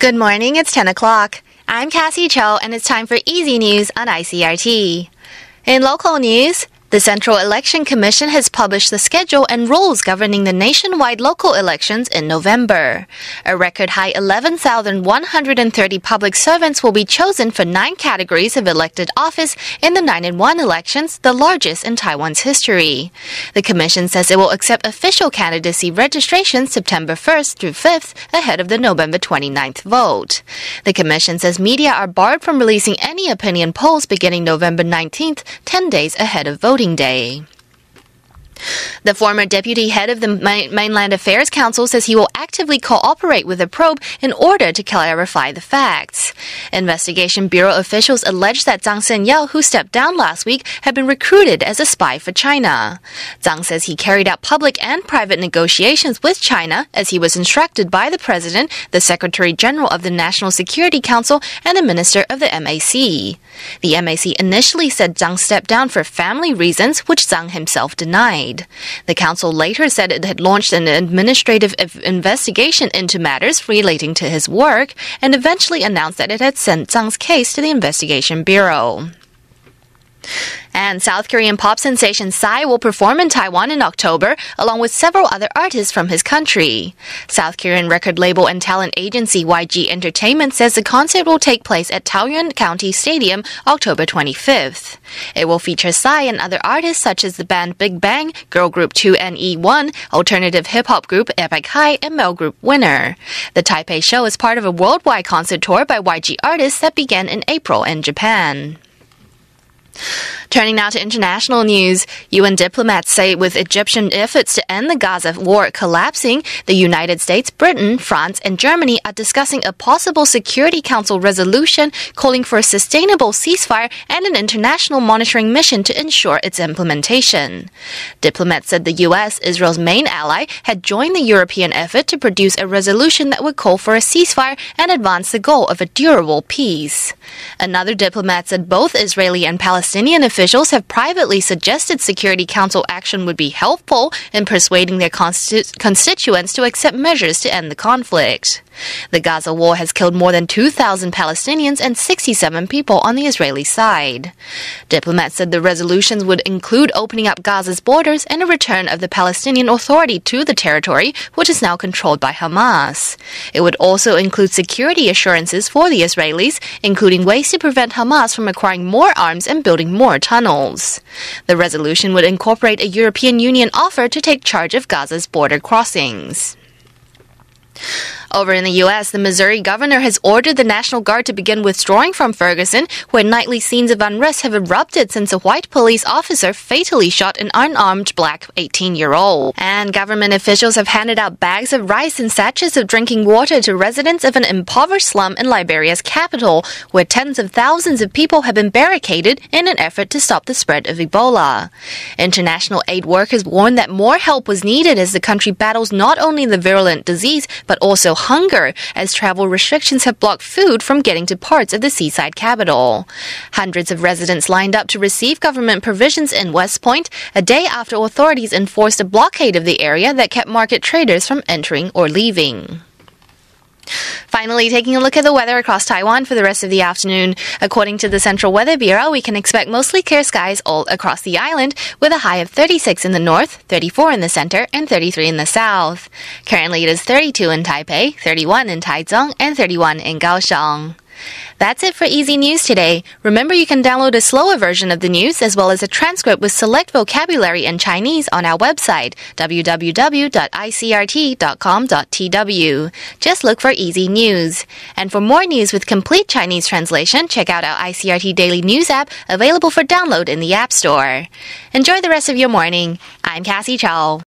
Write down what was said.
Good morning, it's 10 o'clock. I'm Cassie Cho, and it's time for Easy News on ICRT. In local news, the Central Election Commission has published the schedule and rules governing the nationwide local elections in November. A record high 11,130 public servants will be chosen for 9 categories of elected office in the 9-in-1 elections, the largest in Taiwan's history. The commission says it will accept official candidacy registrations September 1st through 5th ahead of the November 29th vote. The commission says media are barred from releasing any opinion polls beginning November 19th, 10 days ahead of voting day. The former deputy head of the Mainland Affairs Council says he will actively cooperate with the probe in order to clarify the facts. Investigation Bureau officials allege that Zhang Shenyao, who stepped down last week, had been recruited as a spy for China. Zhang says he carried out public and private negotiations with China as he was instructed by the president, the Secretary General of the National Security Council, and the Minister of the MAC. The MAC initially said Zhang stepped down for family reasons, which Zhang himself denied. The council later said it had launched an administrative investigation into matters relating to his work and eventually announced that it had sent Zhang's case to the Investigation Bureau. And South Korean pop sensation Psy will perform in Taiwan in October, along with several other artists from his country. South Korean record label and talent agency YG Entertainment says the concert will take place at Taoyuan County Stadium October 25th. It will feature Psy and other artists such as the band Big Bang, girl group 2NE1, alternative hip-hop group Epic High, and male group Winner. The Taipei show is part of a worldwide concert tour by YG artists that began in April in Japan. Turning now to international news, UN diplomats say with Egyptian efforts to end the Gaza war collapsing, the United States, Britain, France, and Germany are discussing a possible Security Council resolution calling for a sustainable ceasefire and an international monitoring mission to ensure its implementation. Diplomats said the U.S., Israel's main ally, had joined the European effort to produce a resolution that would call for a ceasefire and advance the goal of a durable peace. Another diplomat said both Israeli and Palestinian officials have privately suggested Security Council action would be helpful in persuading their constituents to accept measures to end the conflict. The Gaza war has killed more than 2,000 Palestinians and 67 people on the Israeli side. Diplomats said the resolutions would include opening up Gaza's borders and a return of the Palestinian Authority to the territory, which is now controlled by Hamas. It would also include security assurances for the Israelis, including ways to prevent Hamas from acquiring more arms and building more tunnels. The resolution would incorporate a European Union offer to take charge of Gaza's border crossings. Over in the U.S., the Missouri governor has ordered the National Guard to begin withdrawing from Ferguson, where nightly scenes of unrest have erupted since a white police officer fatally shot an unarmed black 18-year-old. And government officials have handed out bags of rice and sachets of drinking water to residents of an impoverished slum in Liberia's capital, where tens of thousands of people have been barricaded in an effort to stop the spread of Ebola. International aid workers warned that more help was needed as the country battles not only the virulent disease, but also hunger, as travel restrictions have blocked food from getting to parts of the seaside capital. Hundreds of residents lined up to receive government provisions in West Point, a day after authorities enforced a blockade of the area that kept market traders from entering or leaving. Finally, taking a look at the weather across Taiwan for the rest of the afternoon. According to the Central Weather Bureau, we can expect mostly clear skies all across the island, with a high of 36 in the north, 34 in the center, and 33 in the south. Currently, it is 32 in Taipei, 31 in Taichung, and 31 in Kaohsiung. That's it for Easy News today. Remember, you can download a slower version of the news as well as a transcript with select vocabulary in Chinese on our website, www.icrt.com.tw. Just look for Easy News. And for more news with complete Chinese translation, check out our ICRT Daily News app, available for download in the App Store. Enjoy the rest of your morning. I'm Cassie Chow.